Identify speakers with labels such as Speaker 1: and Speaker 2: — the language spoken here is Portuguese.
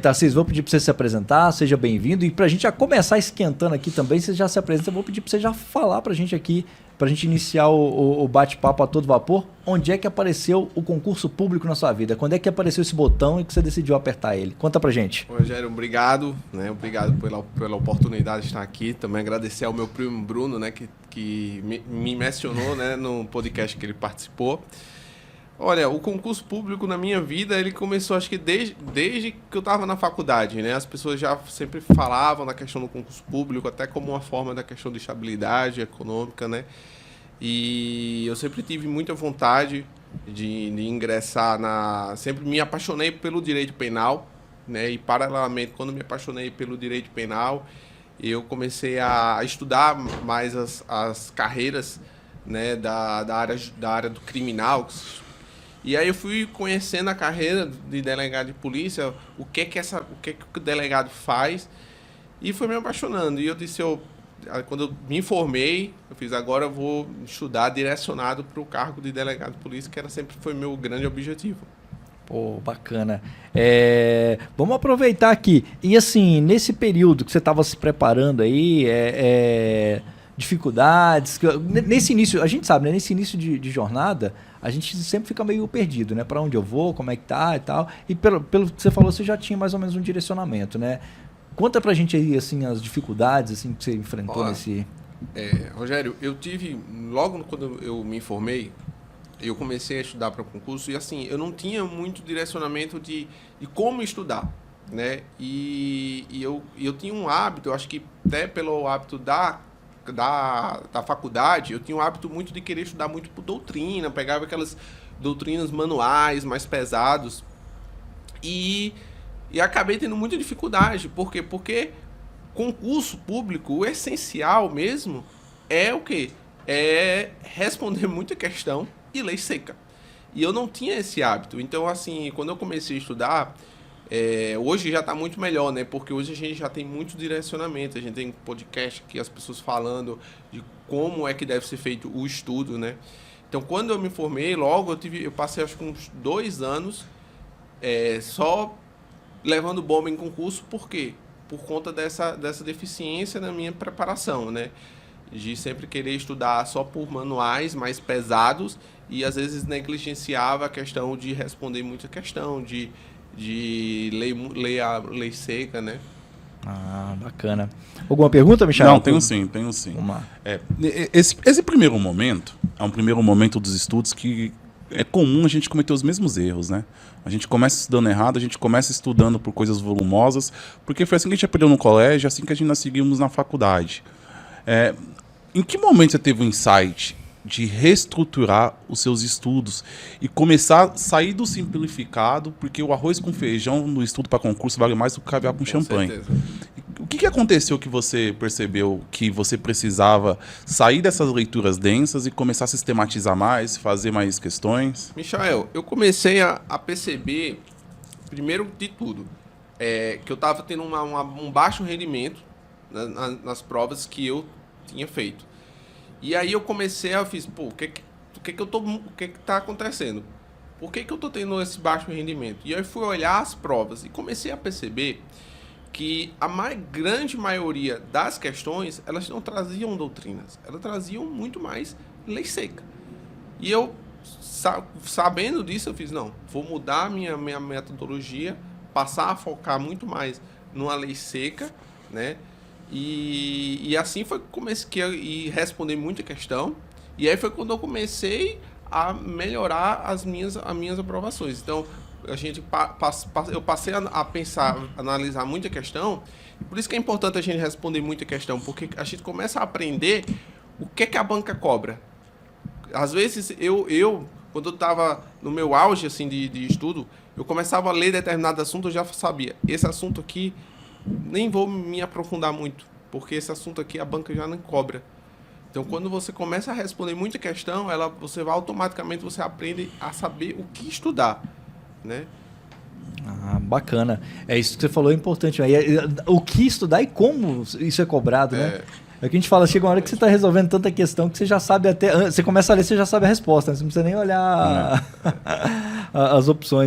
Speaker 1: Tarcísio, vou pedir para você se apresentar, seja bem-vindo. E para a gente já começar esquentando aqui também, você já se apresenta, eu vou pedir para você já falar para a gente aqui, para a gente iniciar o bate-papo a todo vapor, onde é que apareceu o concurso público na sua vida? Quando é que apareceu esse botão e que você decidiu apertar ele? Conta pra gente.
Speaker 2: Rogério, obrigado, né? Obrigado pela oportunidade de estar aqui. Também agradecer ao meu primo Bruno, né? Que me mencionou, né? No podcast que ele participou. Olha, o concurso público na minha vida, ele começou, acho que desde que eu estava na faculdade, né? As pessoas já sempre falavam da questão do concurso público, até como uma forma da questão de estabilidade econômica, né? E eu sempre tive muita vontade de ingressar Sempre me apaixonei pelo direito penal, né? E, paralelamente, quando me apaixonei pelo direito penal, eu comecei a estudar mais as carreiras, né? da área do criminal. E aí eu fui conhecendo a carreira de delegado de polícia, o que que o delegado faz, e foi me apaixonando. E eu disse, quando eu me formei, eu fiz, agora eu vou estudar direcionado para o cargo de delegado de polícia, que sempre foi meu grande objetivo.
Speaker 1: Pô, bacana. Vamos aproveitar aqui. E assim, nesse período que você estava se preparando aí, dificuldades, nesse início, a gente sabe, né? Nesse início de jornada, a gente sempre fica meio perdido, né? Para onde eu vou, como é que tá e tal. E pelo que você falou, você já tinha mais ou menos um direcionamento, né? Conta pra gente aí, assim, as dificuldades assim, que você enfrentou nesse...
Speaker 2: Rogério, eu tive, logo quando eu me formei, eu comecei a estudar para o concurso e, assim, eu não tinha muito direcionamento de como estudar, né? E eu tinha um hábito, eu acho que até pelo hábito da faculdade, eu tinha um hábito muito de querer estudar muito por doutrina, pegava aquelas doutrinas manuais mais pesados e acabei tendo muita dificuldade. Por quê? Porque concurso público, o essencial mesmo é o quê? É responder muita questão e lei seca. E eu não tinha esse hábito. Então, assim, quando eu comecei a estudar, hoje já está muito melhor, né? Porque hoje a gente já tem muito direcionamento, a gente tem podcast aqui, as pessoas falando de como é que deve ser feito o estudo, né? Então, quando eu me formei, logo eu passei acho que uns 2 anos só levando bomba em concurso. Por quê? Por conta dessa deficiência na minha preparação, né? De sempre querer estudar só por manuais mais pesados e às vezes negligenciava a questão de responder muita questão, de ler a lei seca, né?
Speaker 1: Ah, bacana. Alguma pergunta, Michel?
Speaker 3: Não, tenho sim.
Speaker 1: Vamos lá.
Speaker 3: Esse primeiro momento é um primeiro momento dos estudos que é comum a gente cometer os mesmos erros, né? A gente começa estudando errado, a gente começa estudando por coisas volumosas, porque foi assim que a gente aprendeu no colégio, assim que nós seguimos na faculdade. Em que momento você teve o insight de reestruturar os seus estudos e começar a sair do simplificado, porque o arroz com feijão no estudo para concurso vale mais do que caviar com champanhe?
Speaker 2: Certeza.
Speaker 3: O que aconteceu que você percebeu que você precisava sair dessas leituras densas e começar a sistematizar mais, fazer mais questões?
Speaker 2: Michael, eu comecei a perceber, primeiro de tudo, que eu estava tendo um baixo rendimento nas provas que eu tinha feito. E aí eu fiz, pô, o que tá acontecendo? Por que eu tô tendo esse baixo rendimento? E aí eu fui olhar as provas e comecei a perceber que a grande maioria das questões, elas não traziam doutrinas, elas traziam muito mais lei seca. E eu, sabendo disso, eu fiz, não, vou mudar a minha metodologia, passar a focar muito mais numa lei seca, né? E assim foi que comecei a responder muita questão. E aí foi quando eu comecei a melhorar as minhas aprovações. Então, eu passei a pensar, analisar muita questão. Por isso que é importante a gente responder muita questão, porque a gente começa a aprender o que a banca cobra. Às vezes, quando eu estava no meu auge assim, de estudo, eu começava a ler determinado assunto, eu já sabia, esse assunto aqui nem vou me aprofundar muito, porque esse assunto aqui a banca já não cobra. Então, quando você começa a responder muita questão, você vai automaticamente, você aprende a saber o que estudar, né?
Speaker 1: Ah, bacana. Isso que você falou é importante. Né? O que estudar e como isso é cobrado, né? É o que a gente fala, chega uma hora que você está resolvendo tanta questão que você já sabe até... Você começa a ler, você já sabe a resposta, né? Você não precisa nem olhar as opções.